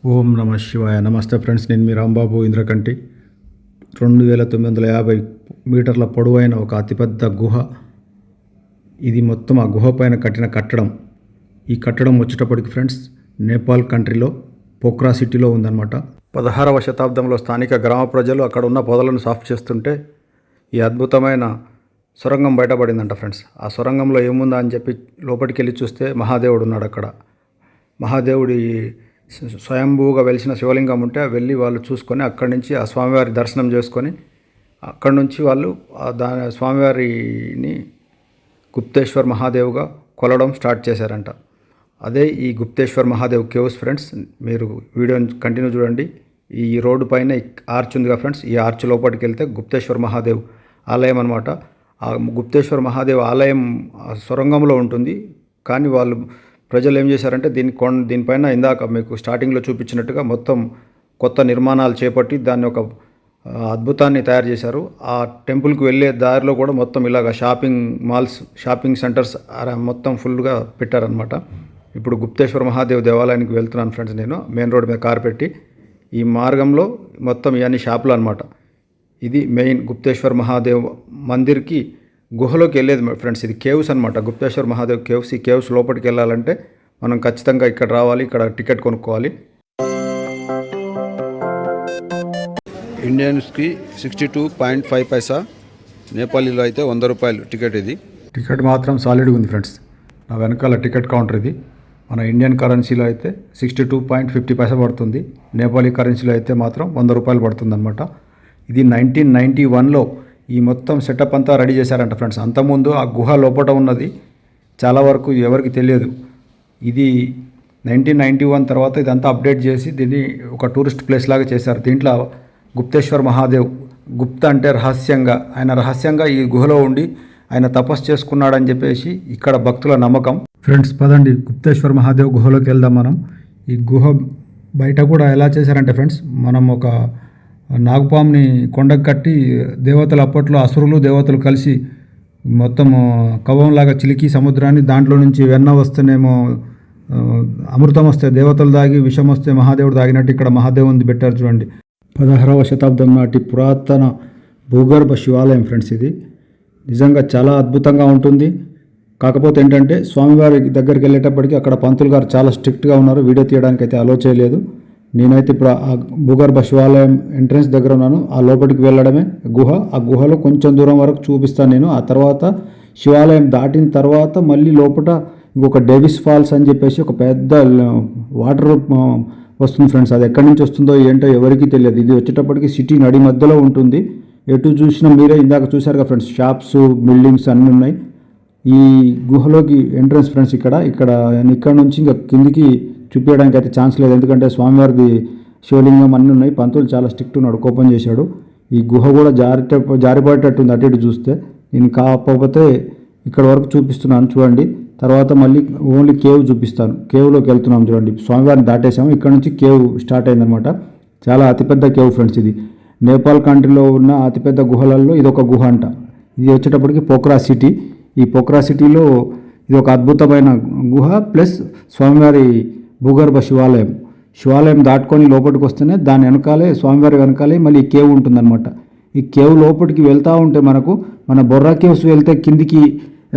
ఓం నమ శివాయ. నమస్తే ఫ్రెండ్స్, నేను మీ రాంబాబు ఇంద్రకంటి. 2950 మీటర్ల పొడవైన ఒక అతిపెద్ద గుహ ఇది. మొత్తం ఆ గుహ పైన కట్టిన కట్టడం. ఈ కట్టడం వచ్చేటప్పటికి ఫ్రెండ్స్ నేపాల్ కంట్రీలో పోఖ్రా సిటీలో ఉందన్నమాట. 16వ శతాబ్దంలో స్థానిక గ్రామ ప్రజలు అక్కడ ఉన్న పొదలను సాఫ్ చేస్తుంటే ఈ అద్భుతమైన సొరంగం బయటపడిందంట ఫ్రెండ్స్. ఆ సొరంగంలో ఏముందా అని చెప్పి లోపలికి వెళ్ళి చూస్తే మహాదేవుడు ఉన్నాడు అక్కడ. మహాదేవుడి స్వయంభూగా వెలిసిన శివలింగం ఉంటే వెళ్ళి వాళ్ళు చూసుకొని అక్కడి నుంచి ఆ స్వామివారి దర్శనం చేసుకొని అక్కడి నుంచి వాళ్ళు స్వామివారిని గుప్తేశ్వర్ మహాదేవ్గా కొలవడం స్టార్ట్ చేశారంట. అదే ఈ గుప్తేశ్వర్ మహాదేవ్ కేవ్స్ ఫ్రెండ్స్. మీరు వీడియోని కంటిన్యూ చూడండి. ఈ రోడ్డు పైన ఆర్చ్ ఉందిగా ఫ్రెండ్స్, ఈ ఆర్చ్ లోపలికి వెళ్తే గుప్తేశ్వర్ మహాదేవ్ ఆలయం అనమాట. ఆ గుప్తేశ్వర్ మహాదేవ్ ఆలయం సొరంగంలో ఉంటుంది. కానీ వాళ్ళు ప్రజలు ఏం చేశారంటే దీనిపైన ఇందాక మీకు స్టార్టింగ్లో చూపించినట్టుగా మొత్తం కొత్త నిర్మాణాలు చేపట్టి దాన్ని ఒక అద్భుతాన్ని తయారు చేశారు. ఆ టెంపుల్కి వెళ్ళే దారిలో కూడా మొత్తం ఇలాగ షాపింగ్ మాల్స్, షాపింగ్ సెంటర్స్ మొత్తం ఫుల్గా పెట్టారనమాట. ఇప్పుడు గుప్తేశ్వర మహాదేవ్ దేవాలయానికి వెళ్తున్నాను ఫ్రెండ్స్. నేను మెయిన్ రోడ్ మీద కారు పెట్టి ఈ మార్గంలో మొత్తం ఇవన్నీ షాపులు అనమాట. ఇది మెయిన్ గుప్తేశ్వర్ మహాదేవ్ మందిర్కి గుహలోకి వెళ్ళేది ఫ్రెండ్స్. ఇది కేవ్స్ అనమాట, గుప్తేశ్వర్ మహాదేవ్ కేవ్స్. ఈ కేవ్స్ లోపలికి వెళ్ళాలంటే మనం ఖచ్చితంగా ఇక్కడ రావాలి, ఇక్కడ టికెట్ కొనుక్కోవాలి. ఇండియన్స్కి 62.5 పైసా, నేపాలీలో అయితే 100 రూపాయలు టికెట్. ఇది టికెట్ మాత్రం సాలిడ్గా ఉంది ఫ్రెండ్స్. నా వెనకాల టికెట్ కౌంటర్ ఇది. మన ఇండియన్ కరెన్సీలో అయితే 62.50 పైసా పడుతుంది. నేపాలీ కరెన్సీలో అయితే మాత్రం 100 రూపాయలు పడుతుంది అనమాట. ఇది 1991లో ఈ మొత్తం సెటప్ అంతా రెడీ చేశారంట ఫ్రెండ్స్. అంతకుముందు ఆ గుహ లోపల ఉన్నది చాలా వరకు ఎవరికి తెలియదు. ఇది 1991 తర్వాత ఇదంతా అప్డేట్ చేసి దీన్ని ఒక టూరిస్ట్ ప్లేస్ లాగా చేశారు. దీంట్లో గుప్తేశ్వర్ మహాదేవ్, గుప్త అంటే రహస్యంగా, ఆయన రహస్యంగా ఈ గుహలో ఉండి ఆయన తపస్సు చేసుకున్నాడని చెప్పేసి ఇక్కడ భక్తుల నమ్మకం. ఫ్రెండ్స్ పదండి గుప్తేశ్వర్ మహాదేవ్ గుహలోకి వెళ్దాం మనం. ఈ గుహ బయట కూడా ఎలా చేశారంటే ఫ్రెండ్స్, మనం ఒక నాగుపాముని కొండకు కట్టి దేవతలు, అప్పట్లో అసురులు దేవతలు కలిసి మొత్తం కవంలాగా చిలికి సముద్రాన్ని, దాంట్లో నుంచి వెన్న వస్తేనేమో అమృతం వస్తే దేవతలు దాగి, విషం వస్తే మహాదేవుడు దాగినట్టు ఇక్కడ మహాదేవుని పెట్టారు చూడండి. 16వ శతాబ్దం నాటి పురాతన భూగర్భ శివాలయం ఫ్రెండ్స్. ఇది నిజంగా చాలా అద్భుతంగా ఉంటుంది. కాకపోతే ఏంటంటే స్వామివారి దగ్గరికి వెళ్ళేటప్పటికి అక్కడ పంతులు గారు చాలా స్ట్రిక్ట్గా ఉన్నారు. వీడియో తీయడానికి అయితే అలో చేయలేదు. నేనైతే ఇప్పుడు ఆ భూగర్భ శివాలయం ఎంట్రన్స్ దగ్గర ఉన్నాను. ఆ లోపలికి వెళ్ళడమే గుహ. ఆ గుహలో కొంచెం దూరం వరకు చూపిస్తాను నేను. ఆ తర్వాత శివాలయం దాటిన తర్వాత మళ్ళీ లోపల ఇంకొక డేవిస్ ఫాల్స్ అని చెప్పేసి ఒక పెద్ద వాటర్ వస్తుంది ఫ్రెండ్స్. అది ఎక్కడి నుంచి వస్తుందో ఏంటో ఎవరికీ తెలియదు. ఇది వచ్చేటప్పటికి సిటీ నడి మధ్యలో ఉంటుంది. ఎటు చూసినా మీరే ఇందాక చూశారుగా ఫ్రెండ్స్, షాప్స్, బిల్డింగ్స్ అన్నీ ఉన్నాయి. ఈ గుహలోకి ఎంట్రన్స్ ఫ్రెండ్స్. ఇక్కడ నుంచి ఇంకా కిందికి చూపించడానికి అయితే ఛాన్స్ లేదు. ఎందుకంటే స్వామివారిది శివలింగం అన్నీ ఉన్నాయి. పంతులు చాలా స్ట్రిక్ట్ ఉన్నాడు, కోపం చేశాడు. ఈ గుహ కూడా జారిపడేటట్టుంది అటు ఇటు చూస్తే. నేను కాకపోతే ఇక్కడ వరకు చూపిస్తున్నాను చూడండి. తర్వాత మళ్ళీ ఓన్లీ కేవ్ చూపిస్తాను. కేవ్లోకి వెళ్తున్నాం చూడండి. స్వామివారిని దాటేసాము. ఇక్కడ నుంచి కేవ్ స్టార్ట్ అయిందనమాట. చాలా అతిపెద్ద కేవ్ ఫ్రెండ్స్. ఇది నేపాల్ కంట్రీలో ఉన్న అతిపెద్ద గుహలలో ఇదొక గుహ అంట. ఇది వచ్చేటప్పటికి పోఖ్రా సిటీ. ఈ పోఖ్రా సిటీలో ఇది ఒక అద్భుతమైన గుహ ప్లస్ స్వామివారి భూగర్భ శివాలయం దాటుకొని లోపలికి వస్తేనే దాని వెనకాలే, స్వామివారి వెనకాలే మళ్ళీ ఈ కేవ్ ఉంటుందన్నమాట. ఈ కేవ్ లోపలికి వెళ్తూ ఉంటే మన బొర్రా కేవ్స్ వెళ్తే కిందికి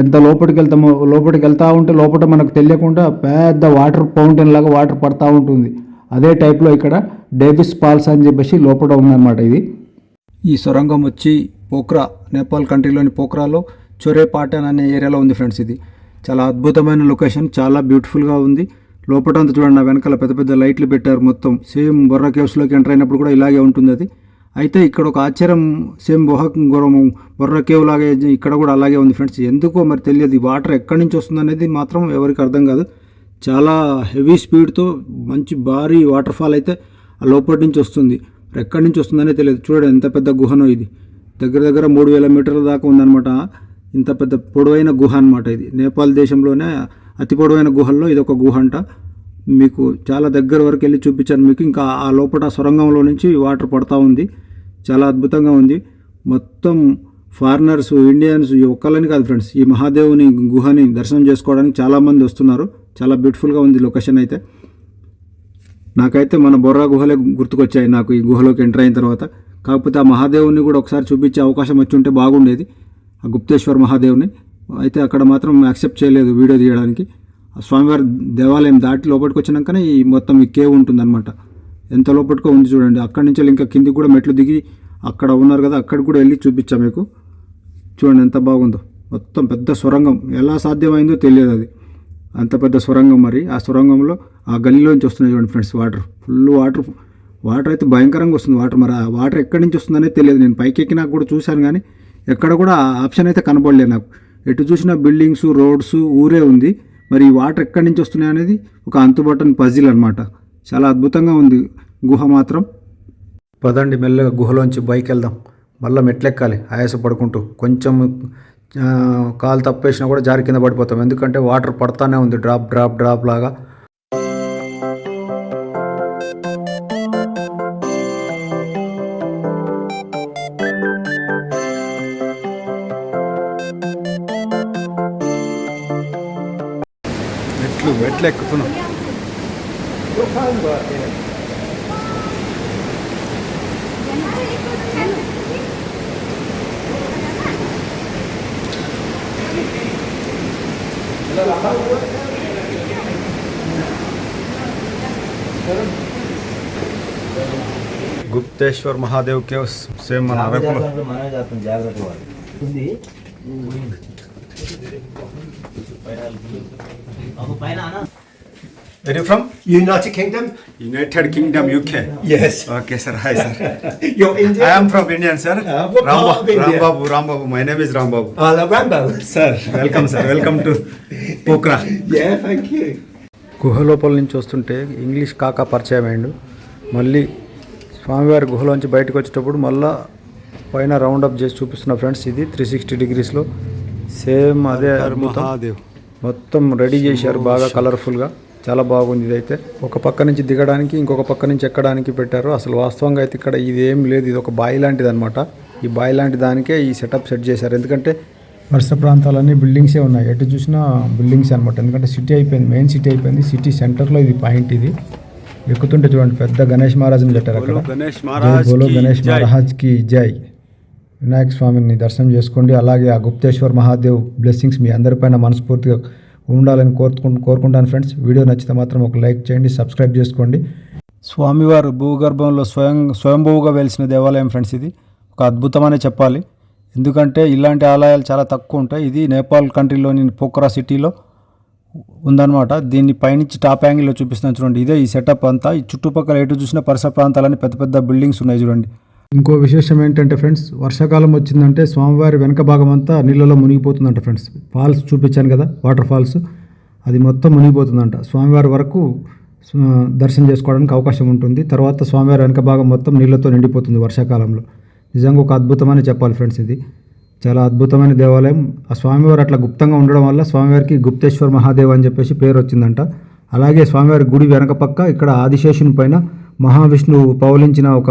ఎంత లోపలికి వెళ్తూ ఉంటే లోపల మనకు తెలియకుండా పెద్ద వాటర్ ఫౌంటైన్ లాగా వాటర్ పడతా ఉంటుంది. అదే టైప్లో ఇక్కడ డేవిస్ ఫాల్స్ అని చెప్పేసి లోపల ఉందన్నమాట. ఇది ఈ సొరంగం వచ్చి పోఖ్రా, నేపాల్ కంట్రీలోని పోఖ్రాలో చొరేపాటన్ అనే ఏరియాలో ఉంది ఫ్రెండ్స్. ఇది చాలా అద్భుతమైన లొకేషన్, చాలా బ్యూటిఫుల్గా ఉంది. లోపలంతా చూడండి, నా వెనకాల పెద్ద పెద్ద లైట్లు పెట్టారు. మొత్తం సేమ్ బొర్రా కేవ్స్లోకి ఎంటర్ అయినప్పుడు కూడా ఇలాగే ఉంటుంది అది. అయితే ఇక్కడ ఒక ఆశ్చర్యం, సేమ్ బొర్రా కేవ్ లాగే ఇక్కడ కూడా అలాగే ఉంది ఫ్రెండ్స్. ఎందుకో మరి తెలియదు. ఈ వాటర్ ఎక్కడి నుంచి వస్తుంది అనేది మాత్రం ఎవరికి అర్థం కాదు. చాలా హెవీ స్పీడ్తో మంచి భారీ వాటర్ ఫాల్ అయితే ఆ లోపలి నుంచి వస్తుంది. ఎక్కడి నుంచి వస్తుందనే తెలియదు. చూడండి ఎంత పెద్ద గుహనో ఇది. దగ్గర 3000 మీటర్ల దాకా ఉందన్నమాట. ఇంత పెద్ద పొడవైన గుహ అనమాట ఇది. నేపాల్ దేశంలోనే అతి పొడవైన గుహల్లో ఇది ఒక గుహ అంట. మీకు చాలా దగ్గర వరకు వెళ్ళి చూపించాను మీకు. ఇంకా ఆ లోపల సొరంగంలో నుంచి వాటర్ పడతా ఉంది. చాలా అద్భుతంగా ఉంది. మొత్తం ఫారినర్స్, ఇండియన్స్ ఒక్కళ్ళని కాదు ఫ్రెండ్స్, ఈ మహాదేవుని గుహని దర్శనం చేసుకోవడానికి చాలామంది వస్తున్నారు. చాలా బ్యూటిఫుల్గా ఉంది లొకేషన్ అయితే. నాకైతే మన బొర్రా గుహలే గుర్తుకొచ్చాయి నాకు ఈ గుహలోకి ఎంటర్ అయిన తర్వాత. కాకపోతే ఆ మహాదేవుని కూడా ఒకసారి చూపించే అవకాశం వచ్చి ఉంటే బాగుండేది, ఆ గుప్తేశ్వర్ మహాదేవుని. అయితే అక్కడ మాత్రం యాక్సెప్ట్ చేయలేదు వీడియో తీయడానికి. ఆ స్వామివారి దేవాలయం దాటి లోపలికి వచ్చినాకనే ఈ మొత్తం ఈ కేవ్ ఉంటుందన్నమాట. ఎంత లోపలికో ఉంది చూడండి. అక్కడి నుంచి ఇంకా కిందికి కూడా మెట్లు దిగి అక్కడ ఉన్నారు కదా, అక్కడికి కూడా వెళ్ళి చూపించా మీకు. చూడండి ఎంత బాగుందో. మొత్తం పెద్ద సొరంగం, ఎలా సాధ్యమైందో తెలియదు అది, అంత పెద్ద సొరంగం. మరి ఆ సొరంగంలో ఆ గల్లీలోంచి వస్తున్నాయి చూడండి ఫ్రెండ్స్ వాటర్, ఫుల్ వాటర్ అయితే భయంకరంగా వస్తుంది వాటర్. మరి ఆ వాటర్ ఎక్కడి నుంచి వస్తుందనేది తెలియదు. నేను పైకి ఎక్కినాక కూడా చూశాను కానీ ఎక్కడ కూడా ఆప్షన్ అయితే కనపడలేదు నాకు. ఎటు చూసినా బిల్డింగ్స్, రోడ్స్, ఊరే ఉంది. మరి ఈ వాటర్ ఎక్కడి నుంచి వస్తున్నాయి అనేది ఒక అంతుబట్టని పజిల్ అనమాట. చాలా అద్భుతంగా ఉంది గుహ మాత్రం. పదండి మెల్లగా గుహలోంచి బైక్ వెళ్దాం. మళ్ళీ మెట్లెక్కాలి ఆయాస పడుకుంటూ. కొంచెం కాలు తప్పేసినా కూడా జారి కింద పడిపోతాం, ఎందుకంటే వాటర్ పడతానే ఉంది డ్రాప్ డ్రాప్ డ్రాప్ లాగా. మెట్లు ఎక్కుతున్నాం. గుప్తేశ్వర్ మహాదేవ్ కేవ్స్ సేమ్ మన అరకులో. Where are you from? United Kingdom? United Kingdom, UK. Yes. Okay, sir. Hi, sir. You're Indian? I am from India, sir. What part of India? Rambabu. My name is Rambabu. Rambo. Sir, welcome, sir. Welcome to Pokhara. Yeah, thank you. గుహ లోపల నుంచి వస్తుంటే English కాకా పరిచయం అయ్యిండు. మళ్ళీ స్వామివారి గుహలోంచి బయటకు వచ్చేటప్పుడు మళ్ళీ పైన రౌండ్ అప్ చేసి చూపిస్తున్న ఫ్రెండ్స్. ఇది 360 డిగ్రీస్లో సేమ్ అదే మహాదేవ్ మొత్తం రెడీ చేశారు బాగా కలర్ఫుల్గా. చాలా బాగుంది. ఇదైతే ఒక పక్క నుంచి దిగడానికి, ఇంకొక పక్క నుంచి ఎక్కడానికి పెట్టారు. అసలు వాస్తవంగా అయితే ఇక్కడ ఇది ఏం లేదు, ఇది ఒక బావి లాంటిది అనమాట. ఈ బావి లాంటి దానికే ఈ సెటప్ సెట్ చేశారు. ఎందుకంటే పరిసర ప్రాంతాలన్నీ బిల్డింగ్సే ఉన్నాయి, ఎటు చూసినా బిల్డింగ్స్ అనమాట. ఎందుకంటే సిటీ అయిపోయింది, మెయిన్ సిటీ అయిపోయింది. సిటీ సెంటర్లో ఇది పాయింట్. ఇది ఎక్కుతుంటే చూడండి పెద్ద గణేష్ మహారాజ్ని పెట్టారు అక్కడ. బోలో గణేష్ మహారాజ్కి జై. వినాయక స్వామిని దర్శనం చేసుకోండి. అలాగే ఆ గుప్తేశ్వర్ మహాదేవ్ బ్లెస్సింగ్స్ మీ అందరిపైన మనస్ఫూర్తిగా ఉండాలని కోరుకుంటాను ఫ్రెండ్స్. వీడియో నచ్చితే మాత్రం ఒక లైక్ చేయండి, సబ్స్క్రైబ్ చేసుకోండి. స్వామివారు భూగర్భంలో స్వయంభూగా వెలిసిన దేవాలయం ఫ్రెండ్స్. ఇది ఒక అద్భుతమనే చెప్పాలి, ఎందుకంటే ఇలాంటి ఆలయాలు చాలా తక్కువ ఉంటాయి. ఇది నేపాల్ కంట్రీలోని పోఖ్రా సిటీలో ఉందన్నమాట. దీన్ని పైనుంచి టాప్ యాంగిల్లో చూపిస్తున్నాను చూడండి. ఇదే ఈ సెటప్ అంతా. ఈ చుట్టుపక్కల ఎటు చూసిన పరిసర ప్రాంతాలని పెద్ద పెద్ద బిల్డింగ్స్ ఉన్నాయి చూడండి. ఇంకో విశేషం ఏంటంటే ఫ్రెండ్స్, వర్షాకాలం వచ్చిందంటే స్వామివారి వెనక భాగం అంతా నీళ్ళలో మునిగిపోతుందంట ఫ్రెండ్స్. ఫాల్స్ చూపించాను కదా, వాటర్ ఫాల్స్, అది మొత్తం మునిగిపోతుందంట. స్వామివారి వరకు దర్శనం చేసుకోవడానికి అవకాశం ఉంటుంది. తర్వాత స్వామివారి వెనక భాగం మొత్తం నీళ్ళతో నిండిపోతుంది వర్షాకాలంలో. నిజంగా ఒక అద్భుతమని చెప్పాలి ఫ్రెండ్స్. ఇది చాలా అద్భుతమైన దేవాలయం. ఆ స్వామివారు అట్లా గుప్తంగా ఉండడం వల్ల స్వామివారికి గుప్తేశ్వర్ మహాదేవ్ అని చెప్పేసి పేరు వచ్చిందంట. అలాగే స్వామివారి గుడి వెనక పక్క ఇక్కడ ఆదిశేషుని పైన మహావిష్ణువు పౌలించిన ఒక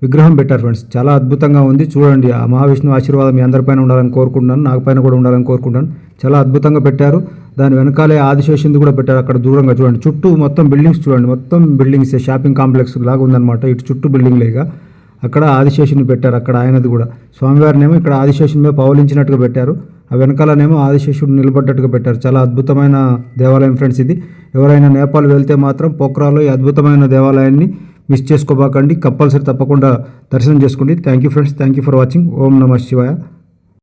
విగ్రహం పెట్టారు ఫ్రెండ్స్. చాలా అద్భుతంగా ఉంది చూడండి. ఆ మహావిష్ణువు ఆశీర్వాదం మీ అందరిపైన ఉండాలని కోరుకుంటున్నాను, నాకు పైన కూడా ఉండాలని కోరుకుంటాను. చాలా అద్భుతంగా పెట్టారు. దాని వెనకాలే ఆదిశేషుని కూడా పెట్టారు అక్కడ దూరంగా చూడండి. చుట్టూ మొత్తం బిల్డింగ్స్ చూడండి, మొత్తం బిల్డింగ్స్, షాపింగ్ కాంప్లెక్స్ లాగా ఉందన్నమాట. ఇటు చుట్టూ బిల్డింగ్లేగా అక్కడ ఆదిశేషుని పెట్టారు. అక్కడ ఆయనది కూడా స్వామివారినేమో ఇక్కడ ఆదిశేషుని మీద పౌలించినట్టుగా పెట్టారు. ఆ వెనకాలనేమో ఆదిశేషుడు నిలబడ్డట్టుగా పెట్టారు. చాలా అద్భుతమైన దేవాలయం ఫ్రెండ్స్ ఇది. ఎవరైనా నేపాల్ వెళ్తే మాత్రం పోఖ్రాలో ఈ అద్భుతమైన దేవాలయాన్ని మిస్ చేసుకోబాకండి. కంపల్సరీ తప్పకుండా దర్శనం చేసుకోండి. Thank you friends, thank you for watching. ఓం నమః శివాయ.